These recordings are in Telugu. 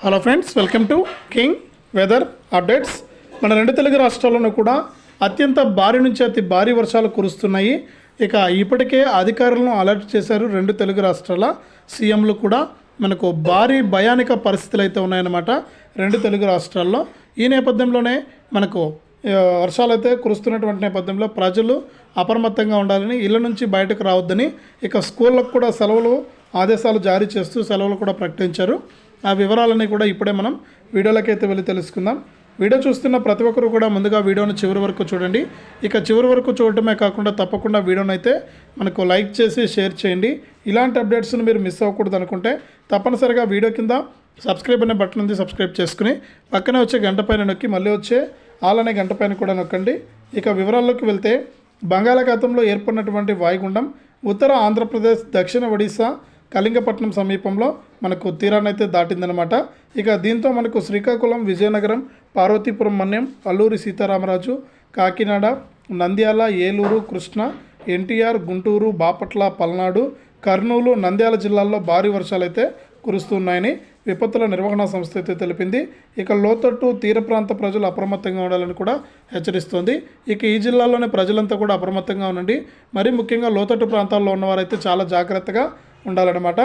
Hello friends, welcome to king weather updates. మన రెండు తెలుగు రాష్ట్రాల్లోనూ కూడా అత్యంత భారీ నుంచి అతి భారీ వర్షాలు కురుస్తున్నాయి. ఇక ఇప్పటికే అధికారులను అలర్ట్ చేశారు రెండు తెలుగు రాష్ట్రాల సీఎంలు కూడా. మనకు భారీ భయానక పరిస్థితులు అయితే ఉన్నాయన్నమాట రెండు తెలుగు రాష్ట్రాల్లో. ఈ నేపథ్యంలోనే మనకు వర్షాలు అయితే కురుస్తున్నటువంటి నేపథ్యంలో ప్రజలు అప్రమత్తంగా ఉండాలని, ఇళ్ళ నుంచి బయటకు రావద్దని, ఇక స్కూళ్ళకు కూడా సెలవులు ఆదేశాలు జారీ చేస్తూ సెలవులు కూడా ప్రకటించారు. ఆ వివరాలన్నీ కూడా ఇప్పుడే మనం వీడియోలకైతే వెళ్ళి తెలుసుకుందాం. వీడియో చూస్తున్న ప్రతి ఒక్కరు కూడా ముందుగా వీడియోను చివరి వరకు చూడండి. ఇక చివరి వరకు చూడటమే కాకుండా తప్పకుండా వీడియోను అయితే మనకు లైక్ చేసి షేర్ చేయండి. ఇలాంటి అప్డేట్స్ని మీరు మిస్ అవ్వకూడదు అనుకుంటే తప్పనిసరిగా వీడియో కింద సబ్స్క్రైబ్ అనే బటన్ ఉంది, సబ్స్క్రైబ్ చేసుకుని పక్కనే వచ్చే గంట పైన నొక్కి మళ్ళీ వచ్చే ఆల్ అనే గంట పైన కూడా నొక్కండి. ఇక వివరాల్లోకి వెళ్తే, బంగాళాఖాతంలో ఏర్పడినటువంటి వాయుగుండం ఉత్తర ఆంధ్రప్రదేశ్, దక్షిణ ఒడిశా, కళింగపట్నం సమీపంలో మనకు తీరానైతే దాటిందనమాట. ఇక దీంతో మనకు శ్రీకాకుళం, విజయనగరం, పార్వతీపురం మన్యం, అల్లూరి సీతారామరాజు, కాకినాడ, నంద్యాల, ఏలూరు, కృష్ణా, ఎన్టీఆర్, గుంటూరు, బాపట్ల, పల్నాడు, కర్నూలు, నంద్యాల జిల్లాల్లో భారీ వర్షాలు అయితే కురుస్తున్నాయని విపత్తుల నిర్వహణ సంస్థ అయితే తెలిపింది. ఇక లోతట్టు తీర ప్రాంత ప్రజలు అప్రమత్తంగా ఉండాలని కూడా హెచ్చరిస్తోంది. ఇక ఈ జిల్లాలోని ప్రజలంతా కూడా అప్రమత్తంగా ఉండండి. మరీ ముఖ్యంగా లోతట్టు ప్రాంతాల్లో ఉన్నవారైతే చాలా జాగ్రత్తగా ఉండాలన్నమాట.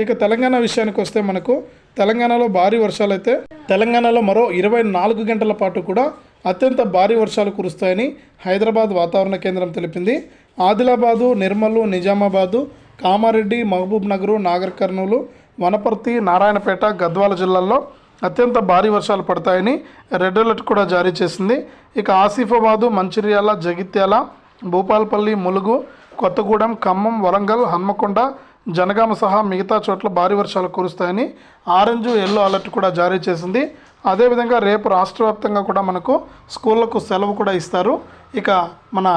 ఇక తెలంగాణ విషయానికి వస్తే, మనకు తెలంగాణలో భారీ వర్షాలు అయితే తెలంగాణలో మరో 24 గంటల పాటు కూడా అత్యంత భారీ వర్షాలు కురుస్తాయని హైదరాబాద్ వాతావరణ కేంద్రం తెలిపింది. ఆదిలాబాదు, నిర్మల్, నిజామాబాదు, కామారెడ్డి, మహబూబ్ నగర్, నాగర్ కర్నూలు, వనపర్తి, నారాయణపేట, గద్వాల జిల్లాల్లో అత్యంత భారీ వర్షాలు పడతాయని రెడ్ అలర్ట్ కూడా జారీ చేసింది. ఇక ఆసిఫాబాదు, మంచిర్యాల, జగిత్యాల, భూపాలపల్లి, ములుగు, కొత్తగూడెం, ఖమ్మం, వరంగల్, హన్మకొండ, జనగామ సహా మిగతా చోట్ల భారీ వర్షాలు కురుస్తాయని ఆరెంజ్, ఎల్లో అలర్ట్ కూడా జారీ చేసింది. అదేవిధంగా రేపు రాష్ట్ర వ్యాప్తంగా కూడా మనకు స్కూళ్లకు సెలవు కూడా ఇస్తారు. ఇక మన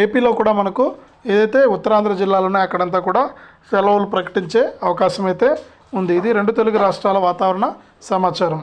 ఏపీలో కూడా మనకు ఏదైతే ఉత్తరాంధ్ర జిల్లాలోనే అక్కడంతా కూడా సెలవులు ప్రకటించే అవకాశం అయితే ఉంది. ఇది రెండు తెలుగు రాష్ట్రాల వాతావరణ సమాచారం.